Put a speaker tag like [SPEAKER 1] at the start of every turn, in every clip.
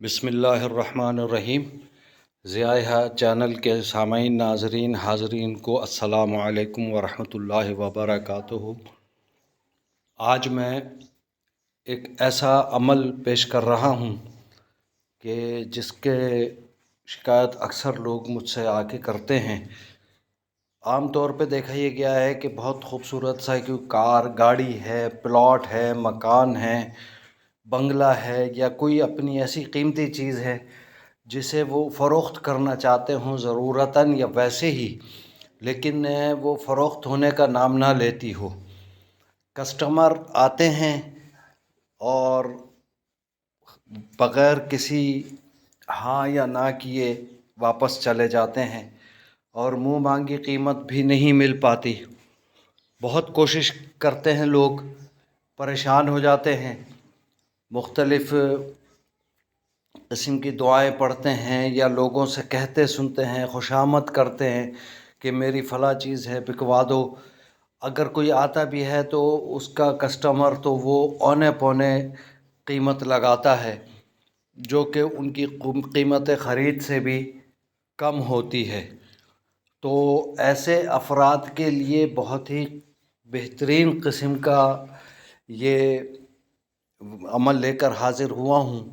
[SPEAKER 1] بسم اللہ الرحمن الرحیم۔ ضیاء چینل کے سامعین، ناظرین، حاضرین کو السلام علیکم ورحمۃ اللہ وبرکاتہ۔ آج میں ایک ایسا عمل پیش کر رہا ہوں کہ جس کے شکایت اکثر لوگ مجھ سے آ کے کرتے ہیں۔ عام طور پہ دیکھا یہ گیا ہے کہ بہت خوبصورت سا کوئی کار گاڑی ہے، پلاٹ ہے، مکان ہے، بنگلہ ہے، یا کوئی اپنی ایسی قیمتی چیز ہے جسے وہ فروخت کرنا چاہتے ہوں ضرورتاً یا ویسے ہی، لیکن وہ فروخت ہونے کا نام نہ لیتی ہو۔ کسٹمر آتے ہیں اور بغیر کسی ہاں یا نہ کیے واپس چلے جاتے ہیں، اور منہ مانگی قیمت بھی نہیں مل پاتی۔ بہت کوشش کرتے ہیں لوگ، پریشان ہو جاتے ہیں، مختلف قسم کی دعائیں پڑھتے ہیں یا لوگوں سے کہتے سنتے ہیں، خوشامد کرتے ہیں کہ میری فلاں چیز ہے بکوا دو۔ اگر کوئی آتا بھی ہے تو اس کا کسٹمر تو وہ اونے پونے قیمت لگاتا ہے، جو کہ ان کی قیمت خرید سے بھی کم ہوتی ہے۔ تو ایسے افراد کے لیے بہت ہی بہترین قسم کا یہ عمل لے کر حاضر ہوا ہوں،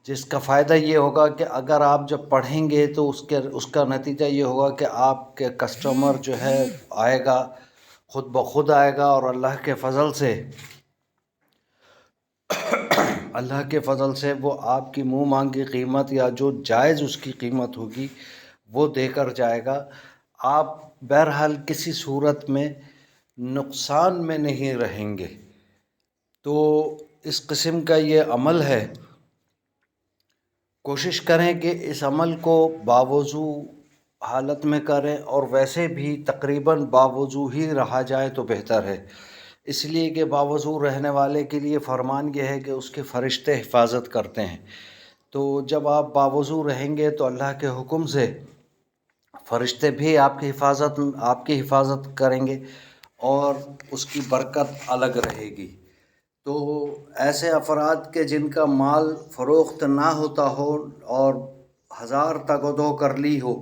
[SPEAKER 1] جس کا فائدہ یہ ہوگا کہ اگر آپ جب پڑھیں گے تو اس کا نتیجہ یہ ہوگا کہ آپ کے کسٹمر جو ہے آئے گا، خود بخود آئے گا، اور اللہ کے فضل سے وہ آپ کی منہ مانگی قیمت یا جو جائز اس کی قیمت ہوگی وہ دے کر جائے گا۔ آپ بہرحال کسی صورت میں نقصان میں نہیں رہیں گے۔ تو اس قسم کا یہ عمل ہے، کوشش کریں کہ اس عمل کو باوضو حالت میں کریں، اور ویسے بھی تقریباً باوضو ہی رہا جائے تو بہتر ہے، اس لیے کہ باوضو رہنے والے کے لیے فرمان یہ ہے کہ اس کے فرشتے حفاظت کرتے ہیں۔ تو جب آپ باوضو رہیں گے تو اللہ کے حکم سے فرشتے بھی آپ کی حفاظت کریں گے، اور اس کی برکت الگ رہے گی۔ تو ایسے افراد کے جن کا مال فروخت نہ ہوتا ہو اور ہزار تگ و دو کر لی ہو،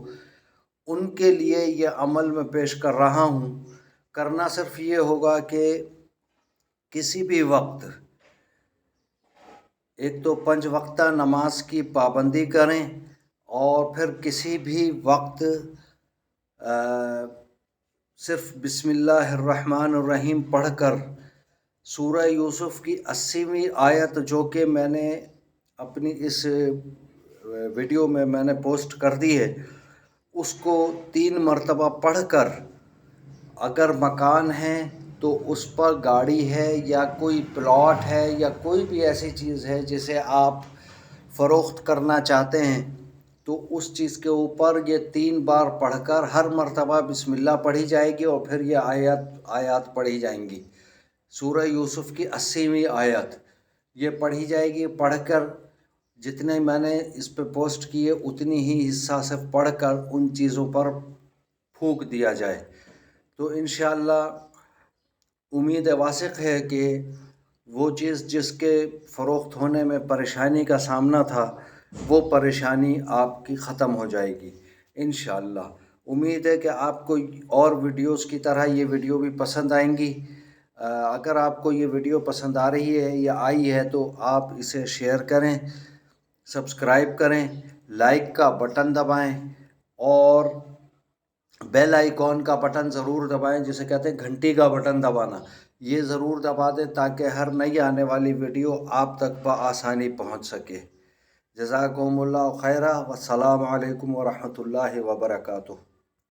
[SPEAKER 1] ان کے لیے یہ عمل میں پیش کر رہا ہوں۔ کرنا صرف یہ ہوگا کہ کسی بھی وقت ایک تو 5 وقتہ نماز کی پابندی کریں، اور پھر کسی بھی وقت صرف بسم اللہ الرحمن الرحیم پڑھ کر سورہ یوسف کی 80ویں آیت، جو کہ میں نے اپنی اس ویڈیو میں نے پوسٹ کر دی ہے، اس کو 3 مرتبہ پڑھ کر، اگر مکان ہے تو اس پر گاڑی ہے یا کوئی پلاٹ ہے یا کوئی بھی ایسی چیز ہے جسے آپ فروخت کرنا چاہتے ہیں، تو اس چیز کے اوپر یہ 3 بار پڑھ کر ہر مرتبہ بسم اللہ پڑھی جائے گی، اور پھر یہ آیات پڑھی جائیں گی۔ سورہ یوسف کی 80ویں آیت یہ پڑھی جائے گی۔ پڑھ کر جتنے میں نے اس پہ پوسٹ کیے اتنی ہی حصہ سے پڑھ کر ان چیزوں پر پھونک دیا جائے، تو انشاءاللہ امید واسق ہے کہ وہ چیز جس کے فروخت ہونے میں پریشانی کا سامنا تھا، وہ پریشانی آپ کی ختم ہو جائے گی انشاءاللہ۔ امید ہے کہ آپ کو اور ویڈیوز کی طرح یہ ویڈیو بھی پسند آئیں گی۔ اگر آپ کو یہ ویڈیو پسند آ رہی ہے یا آئی ہے تو آپ اسے شیئر کریں، سبسکرائب کریں، لائک کا بٹن دبائیں، اور بیل آئیکن کا بٹن ضرور دبائیں، جسے کہتے ہیں گھنٹی کا بٹن دبانا، یہ ضرور دبا دیں تاکہ ہر نئی آنے والی ویڈیو آپ تک بآسانی پہنچ سکے۔ جزاکم اللہ خیرہ، والسلام علیکم ورحمۃ اللہ وبرکاتہ۔